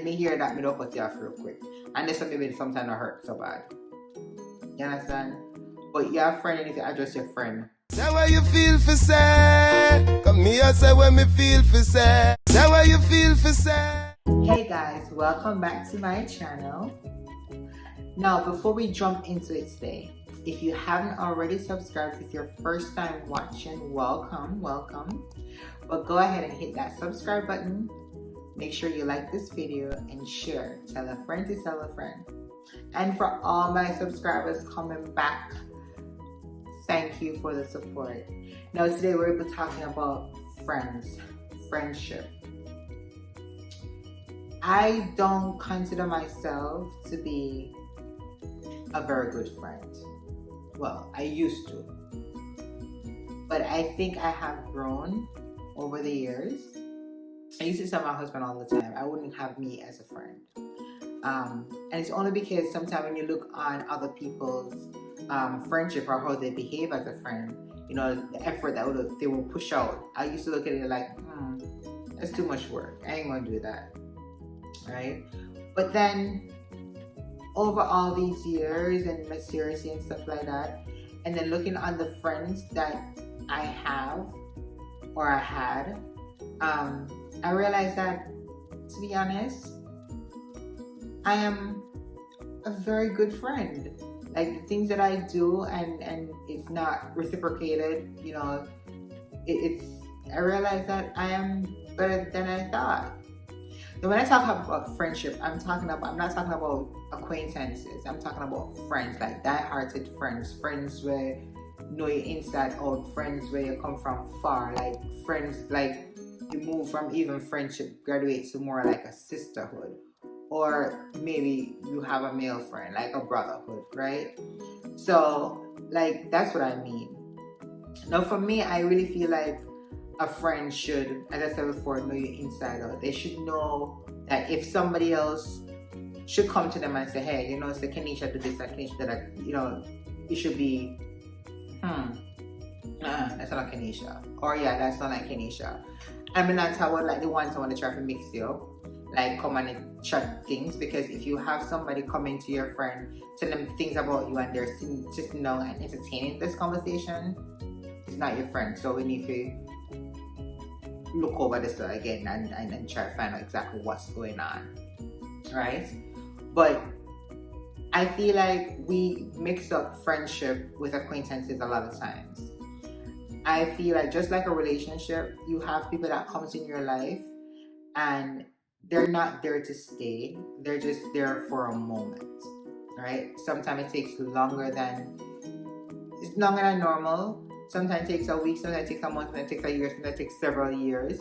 let me hear that me don't cut you off real quick. And this maybe sometimes not hurt so bad. You understand? But your friend, and if you address your friend. Say what you feel for say. Come here, say what me feel for say. Say what you feel for say. Hey guys, welcome back to my channel. Now, before we jump into it today, if you haven't already subscribed, if it's your first time watching, welcome. But go ahead and hit that subscribe button. Make sure you like this video and share. Tell a friend to tell a friend. And for all my subscribers coming back, thank you for the support. Now today we're going to be talking about friendship. I don't consider myself to be a very good friend. Well, I used to. But I think I have grown over the years. I used to tell my husband all the time, I wouldn't have me as a friend. And it's only because sometimes when you look on other people's friendship or how they behave as a friend, you know, the effort that they will push out, I used to look at it like, that's too much work. I ain't gonna do that, right? But then over all these years and maturity and stuff like that, and then looking on the friends that I have or I had, I realized that, to be honest, I am a very good friend. Like the things that I do and it's not reciprocated, you know, I realize that I am better than I thought. So when I talk about friendship, I'm not talking about acquaintances. I'm talking about friends, like die-hearted friends where you know you inside out, friends where you come from far, like friends like you move from even friendship, graduate to more like a sisterhood. Or maybe you have a male friend, like a brotherhood, right? So, like, that's what I mean. Now, for me, I really feel like a friend should, as I said before, know you inside out. They should know that if somebody else should come to them and say, hey, you know, say, Kenecia do this, Kenecia do that, you know, it should be, that's not Kenecia. Or, yeah, that's not like Kenecia. I mean, that's how I would like the ones I want to try to mix you up. Like come and chat things, because if you have somebody coming to your friend, tell them things about you and they're just and entertaining this conversation, it's not your friend. So we need to look over this again and try to find out exactly what's going on, right? But I feel like we mix up friendship with acquaintances a lot of times. I feel like just like a relationship, you have people that comes in your life and they're not there to stay. They're just there for a moment, right? Sometimes it takes longer than normal. Sometimes it takes a week, sometimes it takes a month, sometimes it takes a year, sometimes it takes several years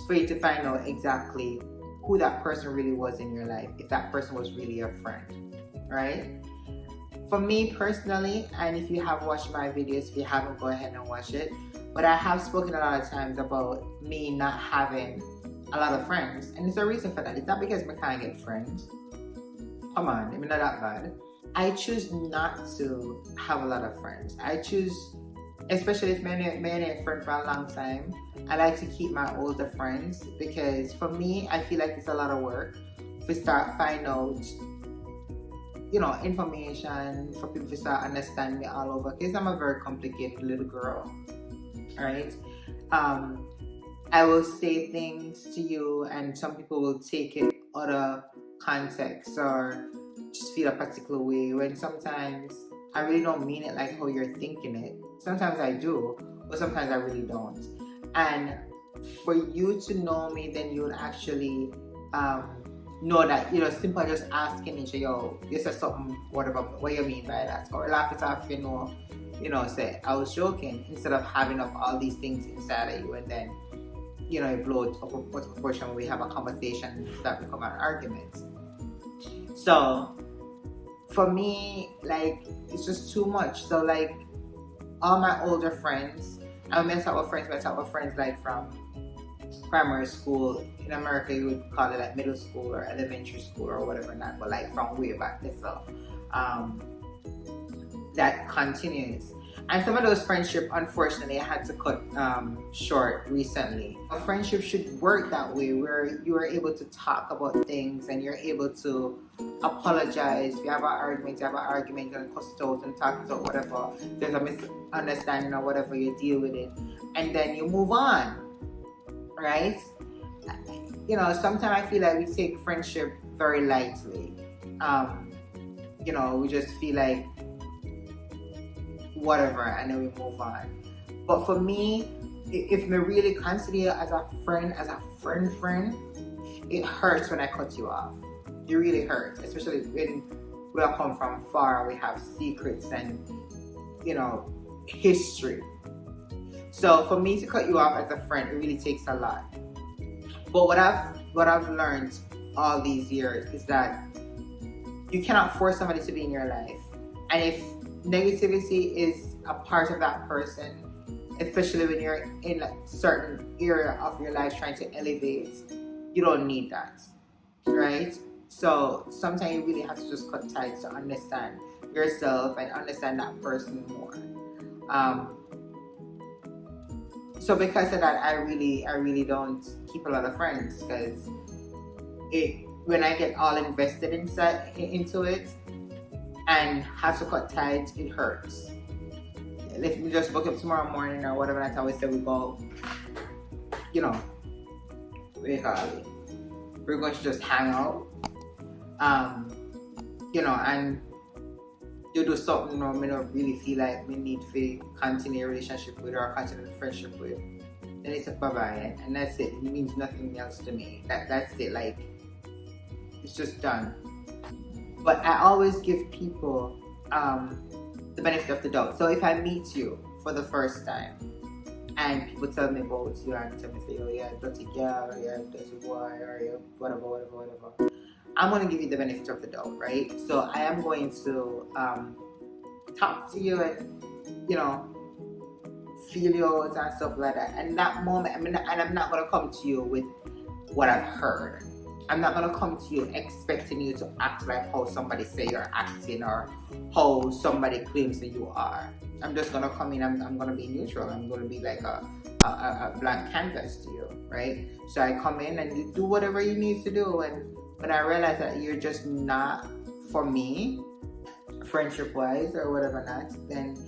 for you to find out exactly who that person really was in your life, if that person was really your friend, right? For me personally, and if you have watched my videos, if you haven't, go ahead and watch it. But I have spoken a lot of times about me not having a lot of friends, and there's a reason for that. It's not because I can't get friends. Come on, I'm not that bad. I choose not to have a lot of friends. I choose, especially if many a friend for a long time, I like to keep my older friends, because for me, I feel like it's a lot of work to start find out, you know, information for people to start understanding me all over, because I'm a very complicated little girl, right? I will say things to you and some people will take it out of context or just feel a particular way, when sometimes I really don't mean it like how you're thinking it. Sometimes I do, but sometimes I really don't. And for you to know me, then you would actually know that, you know, simple just asking each other, yo, this is something, whatever, what you mean by that? Or laugh it off, you know, say, I was joking, instead of having up all these things inside of you and then, you know, it blows up a proportion when we have a conversation that become an argument. So for me, like, it's just too much. So like all my older friends, I talk with friends like from primary school. In America you would call it like middle school or elementary school or whatever not, but like from way back this that continues. And some of those friendships, unfortunately, I had to cut short recently. A friendship should work that way, where you are able to talk about things and you're able to apologize. If you have an argument, you're going to cuss it out and talk it out, whatever. If there's a misunderstanding or whatever, you deal with it. And then you move on, right? You know, sometimes I feel like we take friendship very lightly. You know, we just feel like whatever, and then we move on. But for me, if me really consider you as a friend, it hurts when I cut you off. It really hurts, especially when we all come from far. We have secrets and, you know, history. So for me to cut you off as a friend, it really takes a lot. But what I've learned all these years is that you cannot force somebody to be in your life. And if negativity is a part of that person, especially when you're in a certain area of your life trying to elevate, you don't need that, right? So sometimes you really have to just cut ties to understand yourself and understand that person more. So because of that, I really don't keep a lot of friends, because when I get all invested into it and have to cut ties, it hurts. If we just wake up tomorrow morning or whatever, that's how we say we go, you know, we're going to just hang out, you know, and you do something, you know, me not really feel like we need to continue a relationship with or continue a friendship with, then it's a bye-bye, and that's it. It means nothing else to me. That's it. Like, it's just done. But I always give people the benefit of the doubt. So if I meet you for the first time and people tell me about you and tell me, say, oh yeah, dirty girl, or yeah, dirty boy, or yeah, whatever, I'm going to give you the benefit of the doubt, right? So I am going to talk to you and, you know, feel you out and stuff like that. And that moment, I'm not going to come to you with what I've heard. I'm not going to come to you expecting you to act like how somebody say you're acting or how somebody claims that you are. I'm just going to come in, I'm going to be neutral. I'm going to be like a blank canvas to you, right? So I come in and you do whatever you need to do. And when I realize that you're just not for me, friendship-wise or whatever not, then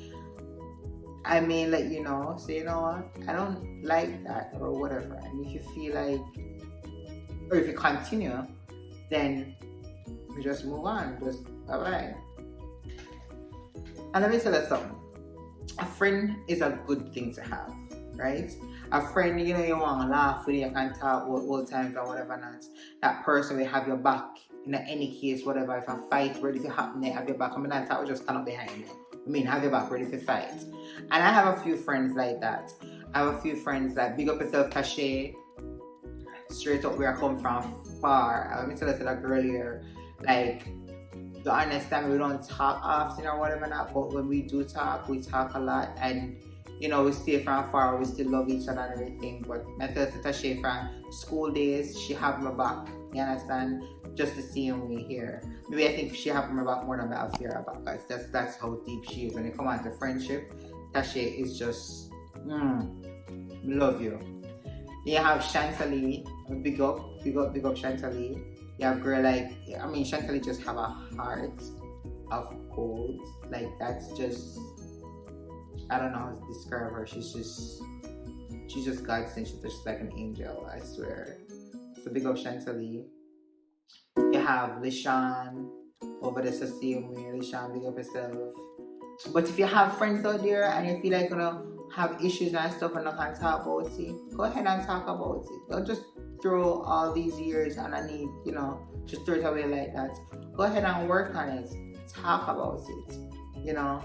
I may let you know, say, you know what, I don't like that or whatever. And if you feel like, or if you continue, then we just move on, just bye-bye. And let me tell you something. A friend is a good thing to have, right? A friend, you know, you want to laugh with, you can talk old times or whatever not. That person will have your back in any case, whatever. If a fight ready to happen, they have your back. I mean, that will just stand up behind you. I mean, have your back ready to fight. And I have a few friends like that. I have a few friends like big up yourself, Tashay. Straight up where I come from, far. Let me tell you like earlier, like, to understand we don't talk often or whatever not, but when we do talk, we talk a lot, and you know, we stay from far, we still love each other and everything. But I tell Tashay from school days, she have my back, you understand? Just the same way here. Maybe I think she have my back more than I have her back, guys. That's how deep she is. When it comes on to friendship, Tashay is just, love you. You have Chantalie, big up Chantalie. You have girl like, I mean, Chantalie just have a heart of gold. Like, that's just, I don't know how to describe her. She's just God sent. She's just like an angel, I swear. So big up Chantalie. You have Lishan over the same way. Lishan, big up yourself. But if you have friends out there and you feel like you're gonna have issues and stuff and not can talk about it, go ahead and talk about it. Don't just throw all these years underneath, you know, just throw it away like that. Go ahead and work on it. Talk about it, you know,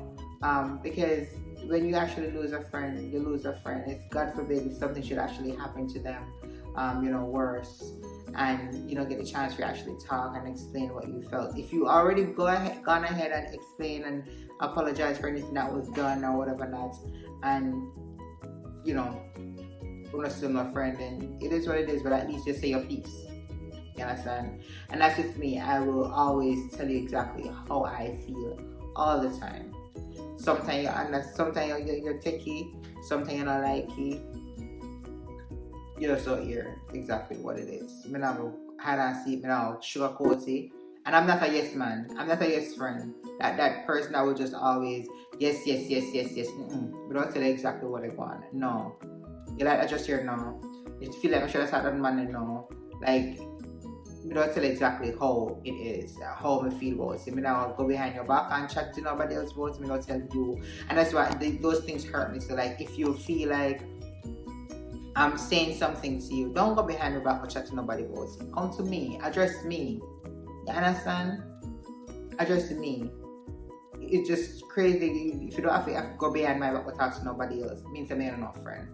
because when you actually lose a friend, you lose a friend. If God forbid if something should actually happen to them, you know, worse, and you don't get a chance to actually talk and explain what you felt. If you already gone ahead and explain and apologize for anything that was done or whatever not, and you know, we're not still my friend, and it is what it is, but at least you say your piece. You understand? And that's with me. I will always tell you exactly how I feel all the time. Sometimes you're techie, sometimes you don't like it. You just don't hear exactly what it is. Me not go hide and seek, me not sugarcoat it. And I'm not a yes man. I'm not a yes friend. That person that will just always yes, yes, yes, yes, yes. We don't tell you exactly what I want. No. You like adjust your no. You feel like I should have started man no. Like we don't tell exactly how it is, how me feel about it. Me now go behind your back and chat to nobody else about it. Me not tell you. And that's why those things hurt me. So like if you feel like I'm saying something to you, don't go behind your back or chat to nobody about it. Come to me, address me. You understand? Address me. It's just crazy if you don't have to go behind my back or talk to nobody else. It means I'm not a friend.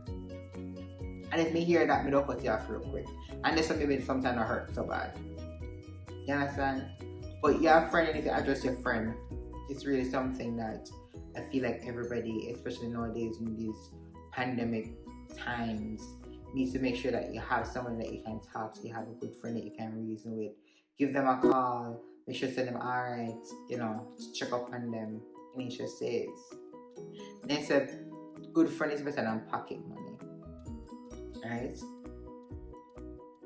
And if me hear that, me don't cut you off real quick. And there's something sometimes that hurt so bad. You understand? But you're a friend, and if you address your friend, it's really something that I feel like everybody, especially nowadays in these pandemic times, needs to make sure that you have someone that you can talk to, you have a good friend that you can reason with. Give them a call, make sure to send them alright, check up on them. Anisha says. They said good friend is better than pocket money. Right?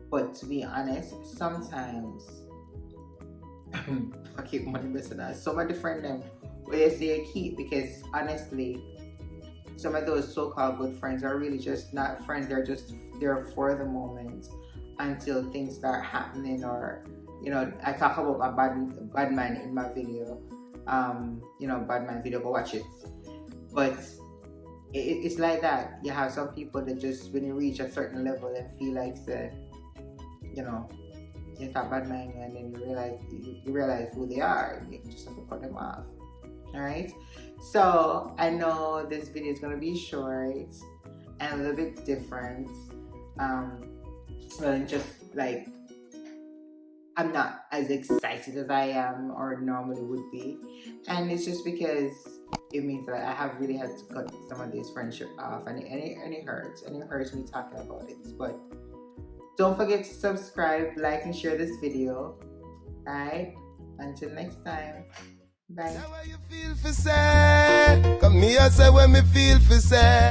But to be honest, sometimes pocket money better than some of the friend them where you say you keep, because honestly some of those so-called good friends are really just not friends. They're just there for the moment until things start happening, or I talk about my bad man in my video, bad man video, go watch it. But it's like that. You have some people that just when you reach a certain level and feel like you talk bad man, and then you realize who they are. You just have to cut them off. Alright, so I know this video is going to be short and a little bit different. Well, just like I'm not as excited as I am or normally would be, and it's just because it means that I have really had to cut some of this friendship off, and it hurts, and it hurts me talking about it. But don't forget to subscribe, like, and share this video. Alright, until next time. Bye. Say what you feel for say. Come here, say when me feel for say.